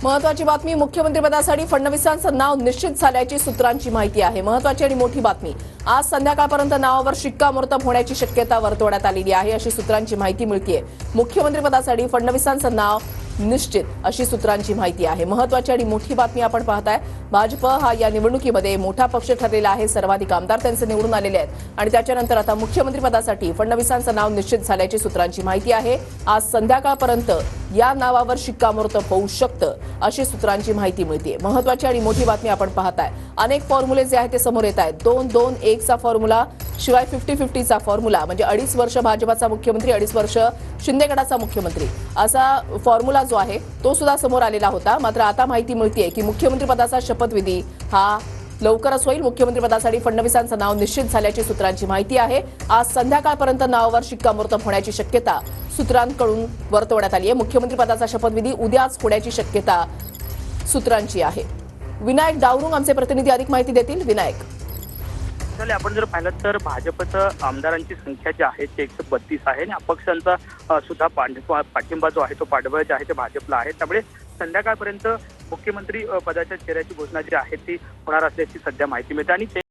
महत्वाची बातमी, मुख्यमंत्रीपदासाठी फडणवीसांचं नाव निश्चित झाल्याची सूत्रांची माहिती आहे। महत्वाची आणि मोठी बातमी, आज संध्याकाळपर्यंत नावावर शिक्कामोर्तब होण्याची शक्यता वर्तवण्यात आलेली आहे अशी सूत्रांची माहिती मिळतेय। मुख्यमंत्रीपदासाठी फडणवीसांचं नाव निश्चित अशी सूत्रांची माहिती आहे। महत्वाची आणि मोठी बातमी आपण पाहताय, भाजप हा या निवडणुकीमध्ये मोठा पक्ष ठरलेला आहे। सर्वाधिक आमदार त्यांचे निवडून आलेले आहेत आणि त्याच्यानंतर आता मुख्यमंत्रीपदासाठी फडणवीसांचं नाव निश्चित झाल्याची सूत्रांची माहिती आहे। आज संध्याकाळपर्यंत या नावावर शिक्कामोर्तब होऊ शकतं अशी सूत्रांची माहिती मिळते। महत्वाची आणि मोठी बातमी आपण पाहताय, अनेक फॉर्म्युले जे आहेत ते समोर येत आहेत। 2-2-1 चा फॉर्म्युला, शिवाय 50-50 चा फॉर्म्युला, म्हणजे 2.5 वर्ष भाजपाचा मुख्यमंत्री, 2.5 वर्ष शिंदे गटाचा मुख्यमंत्री, असा फॉर्म्युला जो आहे तो सुद्धा समोर आलेला होता। मात्र आता माहिती मिळतेय की मुख्यमंत्रीपदाचा शपथविधी हा लवकरच होईल। मुख्यमंत्रीपदासाठी फडणवीसांचं नाव निश्चित झाल्याची सूत्रांची माहिती आहे। आज संध्याकाळपर्यंत नावावर शिक्कामोर्तब होण्याची शक्यता सूत्रांकडून वर्तवण्यात आली आहे। मुख्यमंत्रीपदाचा शपथविधी उद्याच होण्याची शक्यता सूत्रांची आहे। विनायक डावरुंग आमचे प्रतिनिधी अधिक माहिती देतील। विनायक, आपण जर पाहिलं तर भाजपचं आमदारांची संख्या जी आहे ते 132 आहे आणि अपक्षांचा सुद्धा पाठिंबा जो आहे तो पाठबळ जे आहे ते भाजपला आहे। त्यामुळे संध्याकाळपर्यंत मुख्यमंत्री पदाच्या चेहऱ्याची घोषणा जी आहे ती होणार असल्याची सध्या माहिती मिळते आणि